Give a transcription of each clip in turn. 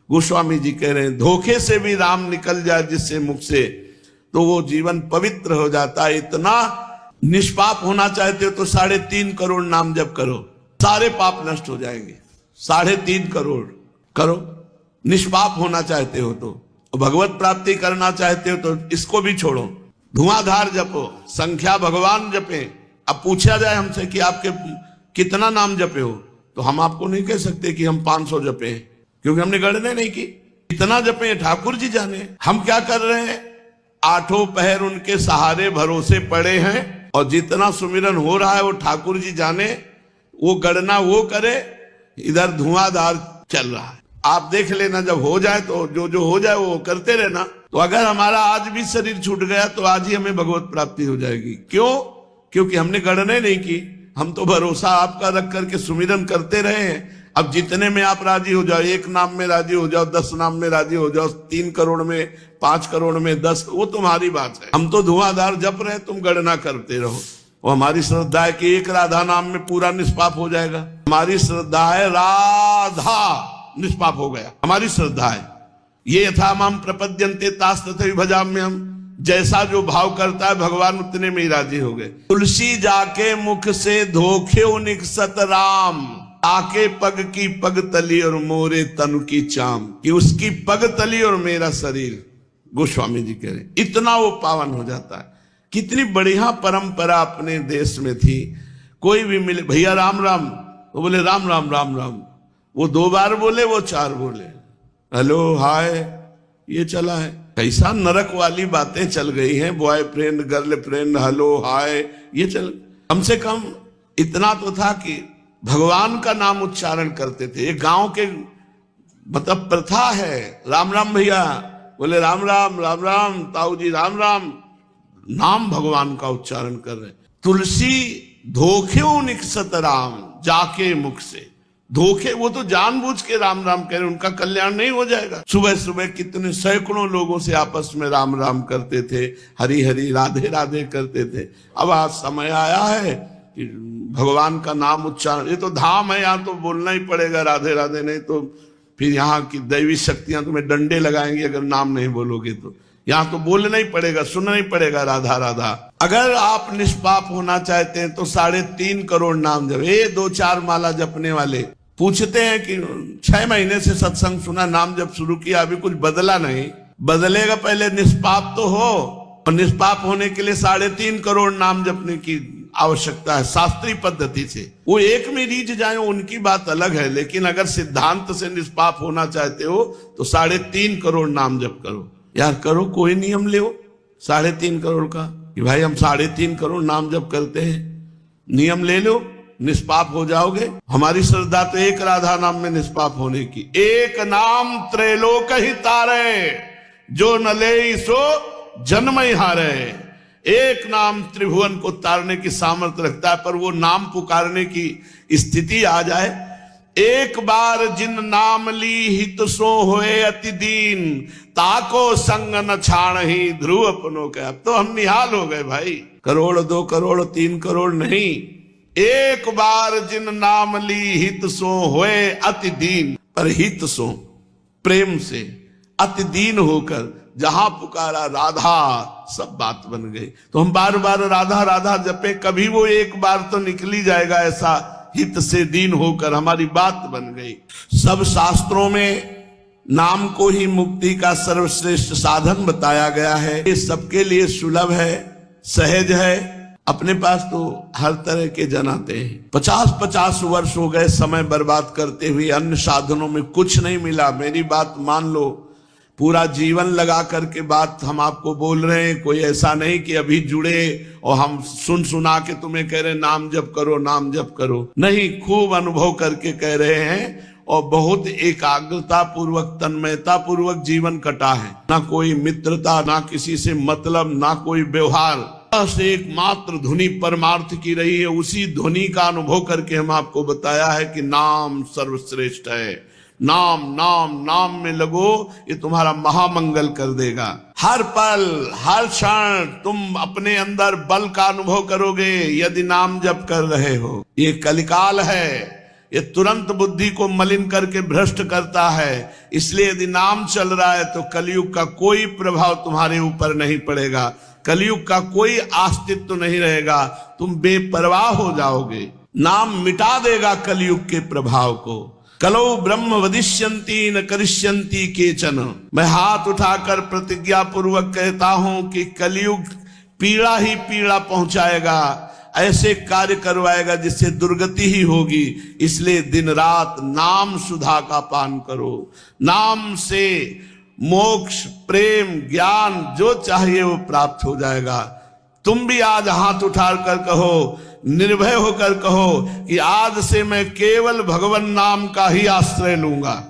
गोस्वामी जी कह रहे हैं धोखे से भी राम निकल जाए जिससे मुख से तो वो जीवन पवित्र हो जाता है। इतना निष्पाप होना चाहते हो तो 3.5 करोड़ नाम जप करो, सारे पाप नष्ट हो जाएंगे। 3.5 करोड़ करो। निष्पाप होना चाहते हो तो, भगवत प्राप्ति करना चाहते हो तो इसको भी छोड़ो, धुआंधार जपो, संख्या भगवान जपे। अब पूछा जाए हमसे कि आपके कितना नाम जपे हो, तो हम आपको नहीं कह सकते कि हम 500 जपे हैं, क्योंकि हमने गणना नहीं की। कितना जपे ठाकुर जी जाने। हम क्या कर रहे हैं, 8 पहर उनके सहारे भरोसे पड़े हैं, और जितना सुमिरन हो रहा है वो ठाकुर जी जाने, वो गणना वो करे, इधर धुआंधार चल रहा है। आप देख लेना, जब हो जाए तो जो हो जाए वो करते रहना। तो अगर हमारा आज भी शरीर छूट गया तो आज ही हमें भगवत प्राप्ति हो जाएगी। क्यों? क्योंकि हमने गणना नहीं की, हम तो भरोसा आपका रख करके सुमिरन करते रहे हैं। अब जितने में आप राजी हो जाओ, 1 नाम में राजी हो जाओ, 10 नाम में राजी हो जाओ, 3 करोड़ में, 5 करोड़ में, 10, वो तुम्हारी बात है। हम तो धुआंधार जप रहे, तुम गणना करते रहो। वो हमारी श्रद्धा है कि एक राधा नाम में पूरा निष्पाप हो जाएगा। हमारी श्रद्धा है राधा निष्पाप हो गया, हमारी श्रद्धा है ये। यथा माम प्रपद्यन्ते तास तथैव भजाम्यहम्, जैसा जो भाव करता है भगवान उतने में ही राजी हो गए। तुलसी जाके मुख से धोखे निकसत राम, आके पग की पग तली और मोरे तनु की चाम, कि उसकी पग तली और मेरा शरीर, गोस्वामी जी कह रहे इतना वो पावन हो जाता है। कितनी बढ़िया परंपरा अपने देश में थी। कोई भी मिले, भैया राम राम, तो बोले राम राम राम राम। वो 2 बार बोले, वो 4 बोले, हेलो हाय, ये चला है। कैसा नरक वाली बातें चल गई हैं, बॉयफ्रेंड गर्लफ्रेंड, हेलो हाय, ये चल। कम से कम इतना तो था कि भगवान का नाम उच्चारण करते थे। एक गांव के मतलब प्रथा है, राम राम भैया, बोले राम राम राम राम, ताऊ जी राम राम, नाम भगवान का उच्चारण कर रहे। तुलसी धोखे निकसत राम, जाके मुख से धोखे, वो तो जानबूझ के राम राम कह रहे, उनका कल्याण नहीं हो जाएगा। सुबह सुबह कितने सैकड़ों लोगों से आपस में राम राम करते थे, हरि हरि राधे राधे करते थे। अब आज समय आया है कि भगवान का नाम उच्चारण, ये तो धाम है, यहाँ तो बोलना ही पड़ेगा राधे राधे, नहीं तो फिर यहाँ की दैवी शक्तियां तुम्हें डंडे लगाएंगी अगर नाम नहीं बोलोगे तो। यहाँ तो बोलना ही पड़ेगा, सुनना ही पड़ेगा राधा राधा। अगर आप निष्पाप होना चाहते हैं तो 3.5 करोड़ नाम जप। 2-4 माला जपने वाले पूछते हैं कि 6 महीने से सत्संग सुना, नाम जप शुरू किया, अभी कुछ बदला नहीं। बदलेगा, पहले निष्पाप तो हो, और निष्पाप होने के लिए 3.5 करोड़ नाम जपने की आवश्यकता है शास्त्रीय पद्धति से। वो एक में रीझ जाए उनकी बात अलग है, लेकिन अगर सिद्धांत से निष्पाप होना चाहते हो तो 3.5 करोड़ नाम जप करो। यार करो, कोई नियम ले 3.5 करोड़ का, कि भाई हम 3.5 करोड़ नाम जप करते हैं, नियम ले लो, निष्पाप हो जाओगे। हमारी श्रद्धा तो एक राधा नाम में निष्पाप होने की। एक नाम त्रैलोक ही तारे, जो न ले सो जन्म ही हारे। एक नाम त्रिभुवन को तारने की सामर्थ्य रखता है, पर वो नाम पुकारने की स्थिति आ जाए। एक बार जिन नाम ली हित सो होए अति दीन, ताको संग न छाण ही ध्रुव अपनों के। अब तो हम निहाल हो गए भाई, करोड़ 2 करोड़ 3 करोड़ नहीं, एक बार जिन नाम ली हित सो होए अति दीन। पर हित सो प्रेम से, अति दीन होकर जहां पुकारा राधा, सब बात बन गई। तो हम बार बार राधा राधा जपे, कभी वो एक बार तो निकल ही जाएगा ऐसा हित से दीन होकर, हमारी बात बन गई। सब शास्त्रों में नाम को ही मुक्ति का सर्वश्रेष्ठ साधन बताया गया है। ये सबके लिए सुलभ है, सहज है। अपने पास तो हर तरह के जन आते हैं। 50-50 वर्ष हो गए समय बर्बाद करते हुए, अन्य साधनों में कुछ नहीं मिला। मेरी बात मान लो, पूरा जीवन लगा करके बात हम आपको बोल रहे हैं। कोई ऐसा नहीं कि अभी जुड़े और हम सुना के तुम्हें कह रहे नाम जप करो नाम जप करो, नहीं, खूब अनुभव करके कह रहे हैं। और बहुत एकाग्रता पूर्वक, तन्मयता पूर्वक जीवन कटा है। ना कोई मित्रता, ना किसी से मतलब, ना कोई व्यवहार, बस एकमात्र धुनी परमार्थ की रही है। उसी धुनी का अनुभव करके हम आपको बताया है कि नाम सर्वश्रेष्ठ है। नाम नाम नाम में लगो, ये तुम्हारा महामंगल कर देगा। हर पल हर क्षण तुम अपने अंदर बल का अनुभव करोगे यदि नाम जप कर रहे हो। ये कलिकाल है, ये तुरंत बुद्धि को मलिन करके भ्रष्ट करता है। इसलिए यदि नाम चल रहा है तो कलयुग का कोई प्रभाव तुम्हारे ऊपर नहीं पड़ेगा, कलयुग का कोई अस्तित्व नहीं रहेगा, तुम बेपरवाह हो जाओगे। नाम मिटा देगा कलयुग के प्रभाव को। कलौ ब्रह्म वदिष्यन्ति न करिष्यन्ति केचन। मैं हाथ उठाकर प्रतिज्ञा पूर्वक कहता हूं कि कलयुग पीड़ा ही पीड़ा पहुंचाएगा, ऐसे कार्य करवाएगा जिससे दुर्गति ही होगी। इसलिए दिन रात नाम सुधा का पान करो। नाम से मोक्ष, प्रेम, ज्ञान जो चाहिए वो प्राप्त हो जाएगा। तुम भी आज हाथ उठाकर कहो, निर्भय होकर कहो कि आज से मैं केवल भगवान नाम का ही आश्रय लूंगा।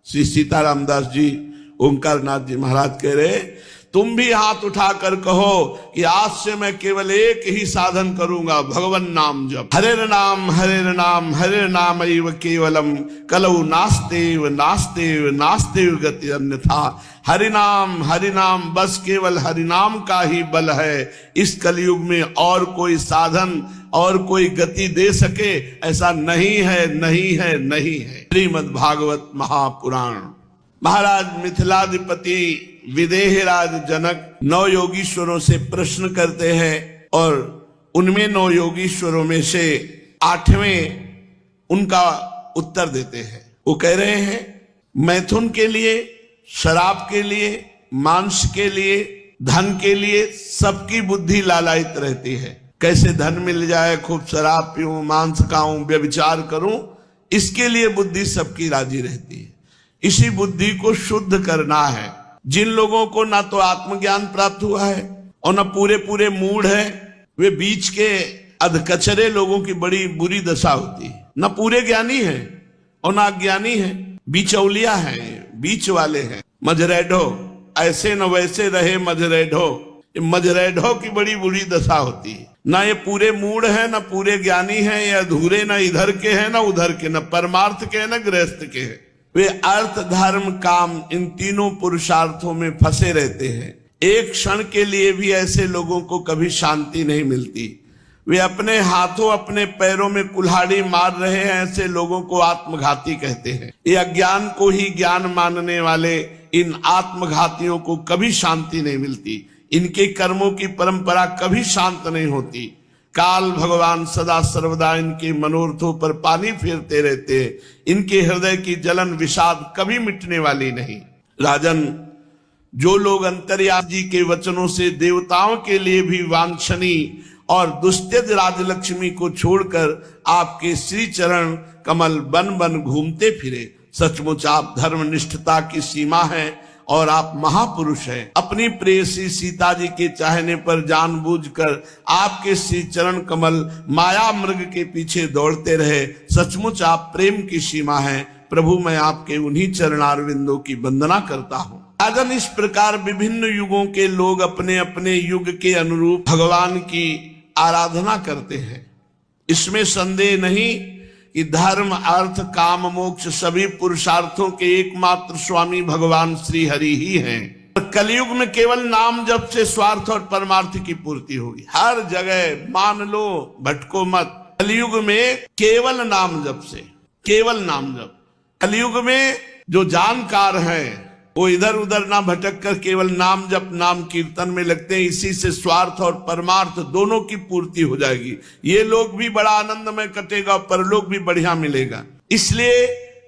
श्री सीताराम दास जी, ओंकार नाथ जी महाराज कह रहे, तुम भी हाथ उठाकर कहो कि आज से मैं केवल एक ही साधन करूंगा, भगवान नाम जप। हरे नाम हरे नाम एव केवलम, कलौ नास्तेव नास्तेव नास्तेव गति अन्यथा। हरि नाम बस केवल हरि नाम का ही बल है। इस कलयुग में और कोई साधन और कोई गति दे सके ऐसा नहीं है। श्रीमद् भागवत महापुराण। महाराज मिथिलाधिपति विदेहराज जनक 9 योगीश्वरों से प्रश्न करते हैं और उनमें 9 योगीश्वरों में से 8वें उनका उत्तर देते हैं। वो कह रहे हैं, मैथुन के लिए, शराब के लिए, मांस के लिए, धन के लिए सबकी बुद्धि लालायित रहती है। कैसे धन मिल जाए, खूब शराब पीऊं, मांस खाऊं, व्यभिचार करूं, इसके लिए बुद्धि सबकी राजी रहती है। इसी बुद्धि को शुद्ध करना है। जिन लोगों को ना तो आत्मज्ञान प्राप्त हुआ है और ना पूरे मूढ़ है, वे बीच के अधकचरे लोगों की बड़ी बुरी दशा होती है। ना पूरे ज्ञानी है और ना अज्ञानी है, बीचौलिया है, बीच वाले हैं। मजरेढ़ो, ऐसे न वैसे रहे मजरेढ़ो, मजरेढ़ो की बड़ी बुरी दशा होती है। ना ये पूरे मूढ़ है, ना पूरे ज्ञानी है, ये अधूरे ना इधर के हैं ना उधर के, ना परमार्थ के हैं ना गृहस्थ के हैं। वे अर्थ, धर्म, काम इन तीनों पुरुषार्थों में फंसे रहते हैं। एक क्षण के लिए भी ऐसे लोगों को कभी शांति नहीं मिलती। वे अपने हाथों अपने पैरों में कुल्हाड़ी मार रहे हैं, ऐसे लोगों को आत्मघाती कहते हैं। ये अज्ञान को ही ज्ञान मानने वाले इन आत्मघातियों को कभी शांति नहीं मिलती। इनके कर्मों की परंपरा कभी शांत नहीं होती। काल भगवान सदा सर्वदा इनके मनोरथों पर पानी फेरते रहते हैं। इनके हृदय की जलन विषाद कभी मिटने वाली नहीं। राजन, जो लोग अंतर्यामी जी के वचनों से देवताओं के लिए भी वांछनीय और दुस्त्यज राजलक्ष्मी को छोड़कर आपके श्री चरण कमल बन बन घूमते फिरे, सचमुच आप धर्मनिष्ठता की सीमा है और आप महापुरुष हैं। अपनी प्रेयसी सीता जी के चाहने पर जानबूझकर आपके श्री चरण कमल माया मृग के पीछे दौड़ते रहे, सचमुच आप प्रेम की सीमा है। प्रभु, मैं आपके उन्हीं चरणारविंदों की वंदना करता हूँ। राजन, इस प्रकार विभिन्न युगों के लोग अपने अपने युग के अनुरूप भगवान की आराधना करते हैं। इसमें संदेह नहीं कि धर्म, अर्थ, काम, मोक्ष सभी पुरुषार्थों के एकमात्र स्वामी भगवान श्री हरि ही हैं। कलयुग में केवल नाम जप से स्वार्थ और परमार्थ की पूर्ति होगी। हर जगह मान लो, भटको मत। कलयुग में केवल नाम जप से, केवल नाम जप। कलयुग में जो जानकार हैं वो इधर उधर ना भटक कर केवल नाम जप, नाम कीर्तन में लगते हैं। इसी से स्वार्थ और परमार्थ दोनों की पूर्ति हो जाएगी। ये लोग भी बड़ा आनंद में कटेगा, परलोक भी बढ़िया मिलेगा। इसलिए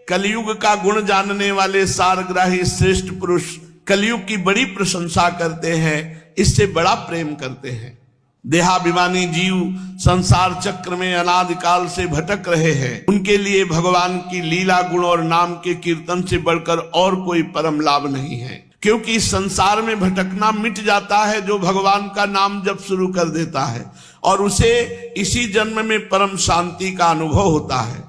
कलयुग का गुण जानने वाले सारग्राही श्रेष्ठ पुरुष कलयुग की बड़ी प्रशंसा करते हैं, इससे बड़ा प्रेम करते हैं। देहाभिमानी जीव संसार चक्र में अनादिकाल से भटक रहे हैं। उनके लिए भगवान की लीला, गुण और नाम के कीर्तन से बढ़कर और कोई परम लाभ नहीं है। क्योंकि इस संसार में भटकना मिट जाता है जो भगवान का नाम जब शुरू कर देता है, और उसे इसी जन्म में परम शांति का अनुभव होता है।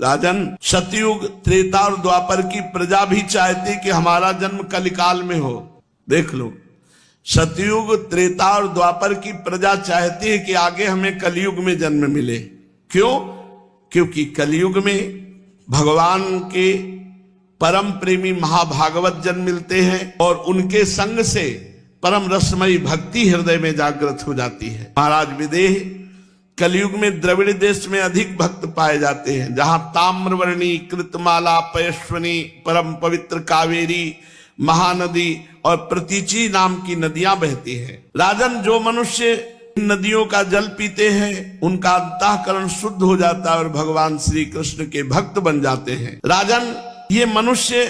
राजन, सतयुग, त्रेता और द्वापर की प्रजा भी चाहती कि हमारा जन्म कलिकाल में हो। देख लो, सतयुग, त्रेता और द्वापर की प्रजा चाहती है कि आगे हमें कलयुग में जन्म मिले। क्यों? क्योंकि कलयुग में भगवान के परम प्रेमी महाभागवत जन मिलते हैं और उनके संग से परम रसमयी भक्ति हृदय में जागृत हो जाती है। महाराज विदेह कलयुग में द्रविड़ देश में अधिक भक्त पाए जाते हैं, जहां ताम्रवर्णी, कृतमाला, पयस्विनी, परम पवित्र कावेरी, महानदी और प्रतीची नाम की नदियां बहती हैं। राजन, जो मनुष्य इन नदियों का जल पीते हैं उनका अंतःकरण शुद्ध हो जाता है और भगवान श्री कृष्ण के भक्त बन जाते हैं। राजन, ये मनुष्य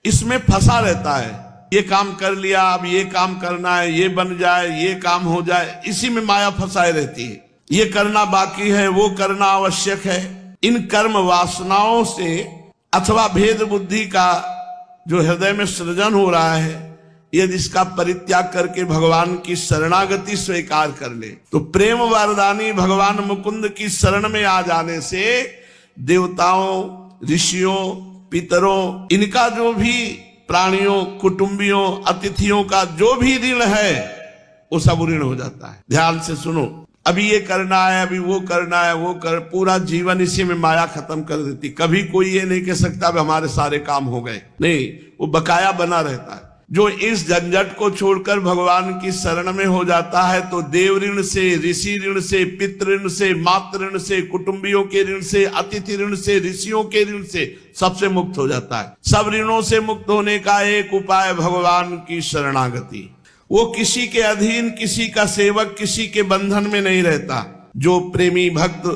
इसमें फंसा रहता है, ये काम कर लिया, अब ये काम करना है, ये बन जाए, ये काम हो जाए, इसी में माया फंसाई रहती है। ये करना बाकी है, वो करना आवश्यक है। इन कर्म वासनाओं से अथवा भेद बुद्धि का जो हृदय में सृजन हो रहा है, यदि इसका परित्याग करके भगवान की शरणागति स्वीकार कर ले तो प्रेम वरदानी भगवान मुकुंद की शरण में आ जाने से देवताओं, ऋषियों, पितरों, इनका जो भी प्राणियों, कुटुंबियों, अतिथियों का जो भी ऋण है वो सब ऋण हो जाता है। ध्यान से सुनो, अभी ये करना है, अभी वो करना है, वो कर, पूरा जीवन इसी में माया खत्म कर देती। कभी कोई ये नहीं कह सकता हमारे सारे काम हो गए, नहीं, वो बकाया बना रहता है। जो इस झंझट को छोड़कर भगवान की शरण में हो जाता है तो देव ऋण से, ऋषि ऋण से, पितृ ऋण से, मातृ ऋण से, कुटुंबियों के ऋण से, अतिथि ऋण से, ऋषियों के ऋण से, सबसे मुक्त हो जाता है। सब ऋणों से मुक्त होने का एक उपाय भगवान की शरणागति। वो किसी के अधीन, किसी का सेवक, किसी के बंधन में नहीं रहता। जो प्रेमी भक्त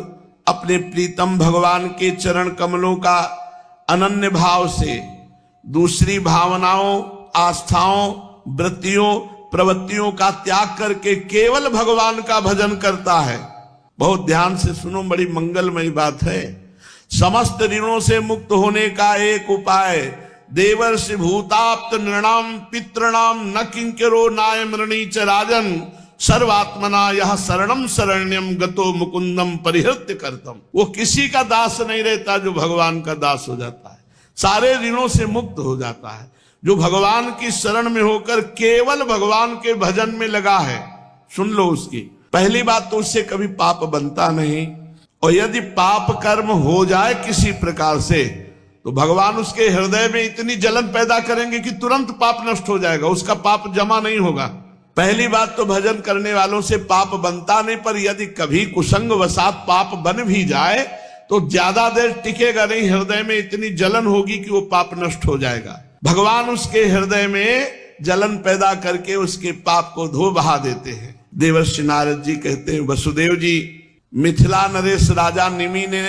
अपने प्रीतम भगवान के चरण कमलों का अनन्य भाव से दूसरी भावनाओं, आस्थाओं, वृत्तियों, प्रवृत्तियों का त्याग करके केवल भगवान का भजन करता है, बहुत ध्यान से सुनो, बड़ी मंगलमयी बात है। समस्त ऋणों से मुक्त होने का एक उपाय, देवर्षि भूताप्त नृणाम पितृणाम न किंकरो नायम ऋणी च राजन सर्वात्मना यह शरणम शरण्यम गतो मुकुंदम परिहृत्य करतम। वो किसी का दास नहीं रहता जो भगवान का दास हो जाता है, सारे ऋणों से मुक्त हो जाता है। जो भगवान की शरण में होकर केवल भगवान के भजन में लगा है, सुन लो उसकी पहली बात तो उससे कभी पाप बनता नहीं, और यदि पाप कर्म हो जाए किसी प्रकार से तो भगवान उसके हृदय में इतनी जलन पैदा करेंगे कि तुरंत पाप नष्ट हो जाएगा, उसका पाप जमा नहीं होगा। पहली बात तो भजन करने वालों से पाप बनता नहीं, पर यदि कभी कुसंग वसात पाप बन भी जाए तो ज्यादा देर टिकेगा नहीं, हृदय में इतनी जलन होगी कि वो पाप नष्ट हो जाएगा। भगवान उसके हृदय में जलन पैदा करके उसके पाप को धो बहा देते हैं। देवर्षि नारद जी कहते हैं, वसुदेव जी, मिथिला नरेश राजा निमि ने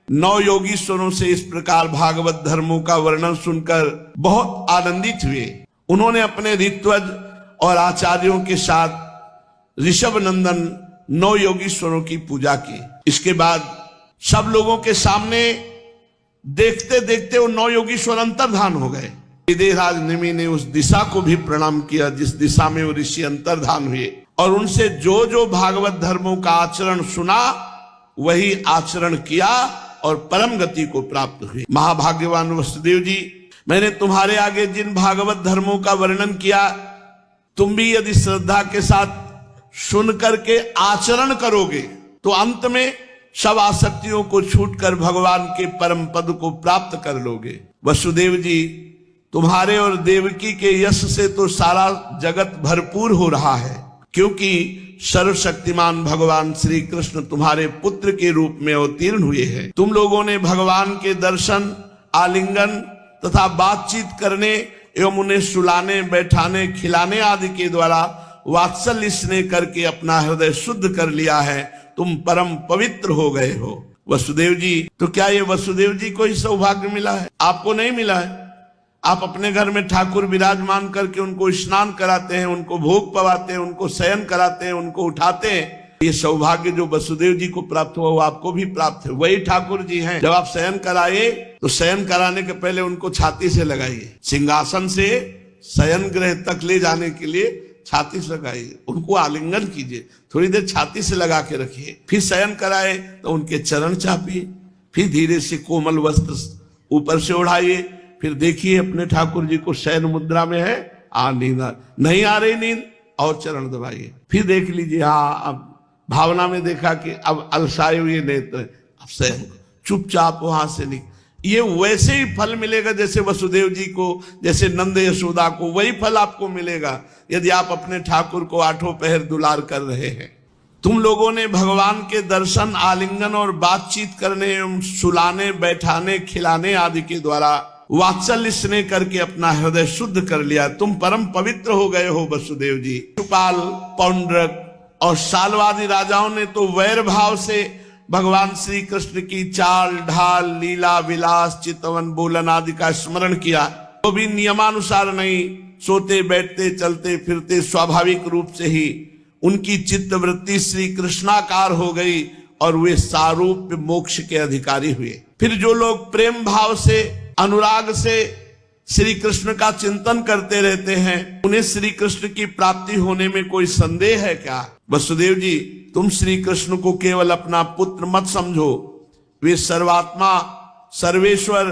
9 योगीश्वरों से इस प्रकार भागवत धर्मों का वर्णन सुनकर बहुत आनंदित हुए। उन्होंने अपने ऋत्वज और आचार्यों के साथ ऋषभ नंदन 9 योगीश्वरों की पूजा की। इसके बाद सब लोगों के सामने देखते देखते वो 9 योगीश्वर अंतर्धान हो गए। विदेहराज निमि ने उस दिशा को भी प्रणाम किया जिस दिशा में वो ऋषि अंतर्धान हुए, और उनसे जो जो भागवत धर्मों का आचरण सुना वही आचरण किया और परम गति को प्राप्त हुए। महाभाग्यवान वसुदेव जी, मैंने तुम्हारे आगे जिन भागवत धर्मों का वर्णन किया, तुम भी यदि श्रद्धा के साथ सुन करके आचरण करोगे तो अंत में सब आसक्तियों को छूटकर भगवान के परम पद को प्राप्त कर लोगे। वसुदेव जी, तुम्हारे और देवकी के यश से तो सारा जगत भरपूर हो रहा है, क्योंकि सर्वशक्तिमान भगवान श्री कृष्ण तुम्हारे पुत्र के रूप में अवतीर्ण हुए हैं। तुम लोगों ने भगवान के दर्शन, आलिंगन तथा बातचीत करने एवं उन्हें सुलाने, बैठाने, खिलाने आदि के द्वारा वात्सल्य स्नेह करके अपना हृदय शुद्ध कर लिया है। तुम परम पवित्र हो गए हो। वसुदेव जी, तो क्या ये वसुदेव जी को ही सौभाग्य मिला है? आपको नहीं मिला है। आप अपने घर में ठाकुर विराजमान करके उनको स्नान कराते हैं, उनको भोग पवाते हैं, उनको शयन कराते हैं, उनको उठाते हैं। ये सौभाग्य जो वसुदेव जी को प्राप्त हुआ वो आपको भी प्राप्त है। वही ठाकुर जी हैं। जब आप शयन कराए तो शयन कराने के पहले उनको छाती से लगाइए, सिंहासन से शयन गृह तक ले जाने के लिए छाती से लगाइए, उनको आलिंगन कीजिए, थोड़ी देर छाती से लगा के रखिए, फिर शयन कराए तो उनके चरण चापिए, फिर धीरे से कोमल वस्त्र ऊपर से उड़ाइए, फिर देखिए अपने ठाकुर जी को शयन मुद्रा में है, नींद नहीं आ रही नींद, और चरण दबाइए, फिर देख लीजिए, हाँ अब भावना में देखा कि अब अलसाए हुए नेत्र, अब शयन चुपचाप वहां से निकल। ये वैसे ही फल मिलेगा जैसे वसुदेव जी को, जैसे नंद यशोदा को, वही फल आपको मिलेगा यदि आप अपने ठाकुर को 8 पहर दुलार कर रहे हैं। तुम लोगों ने भगवान के दर्शन, आलिंगन और बातचीत करने, सुलाने, बैठाने, खिलाने आदि के द्वारा वात्सल्य स्नेह करके अपना हृदय शुद्ध कर लिया। तुम परम पवित्र हो गए हो वसुदेव जी। शिशुपाल, पौंड्रक और शाल्वादि राजाओं ने तो वैर भाव से भगवान श्री कृष्ण की चाल ढाल, लीला विलास, चितवन, बोलन आदि का स्मरण किया, तो भी नियमानुसार नहीं। सोते बैठते चलते फिरते स्वाभाविक रूप से ही उनकी चित्त वृत्ति श्री कृष्णाकार हो गई और वे सारूप्य मोक्ष के अधिकारी हुए। फिर जो लोग प्रेम भाव से, अनुराग से श्री कृष्ण का चिंतन करते रहते हैं, उन्हें श्री कृष्ण की प्राप्ति होने में कोई संदेह है क्या? वसुदेव जी, तुम श्री कृष्ण को केवल अपना पुत्र मत समझो। वे सर्वात्मा, सर्वेश्वर,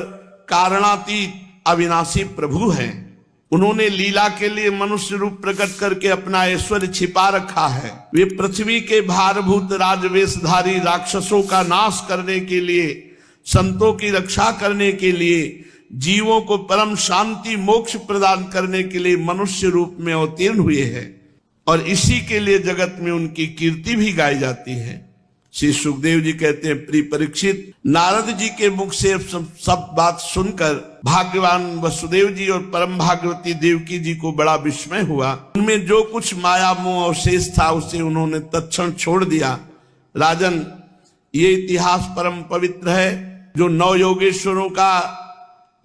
कारणातीत, अविनाशी प्रभु हैं। उन्होंने लीला के लिए मनुष्य रूप प्रकट करके अपना ऐश्वर्य छिपा रखा है। वे पृथ्वी के भारभूत राजवेशधारी राक्षसों का नाश करने के लिए, संतों की रक्षा करने के लिए, जीवों को परम शांति मोक्ष प्रदान करने के लिए मनुष्य रूप में अवतीर्ण हुए हैं और इसी के लिए जगत में उनकी कीर्ति भी गाई जाती है। श्री सुखदेव जी कहते हैं, प्रिय परीक्षित, नारद जी के मुख से सब बात सुनकर भाग्यवान वसुदेव जी और परम भागवती देवकी जी को बड़ा विस्मय हुआ। उनमें जो कुछ माया मोह अवशेष था उसे उन्होंने तत्क्षण छोड़ दिया। राजन, ये इतिहास परम पवित्र है। जो नौ योगेश्वरों का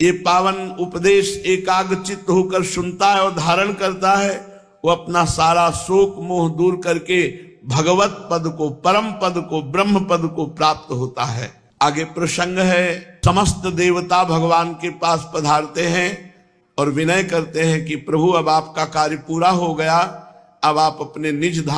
ये पावन उपदेश एकाग्रचित्त होकर सुनता है और धारण करता है, वो अपना सारा शोक मोह दूर करके भगवत पद को, परम पद को, ब्रह्म पद को प्राप्त होता है। आगे प्रसंग है, समस्त देवता भगवान के पास पधारते हैं और विनय करते हैं कि प्रभु अब आपका कार्य पूरा हो गया, अब आप अपने निज धाम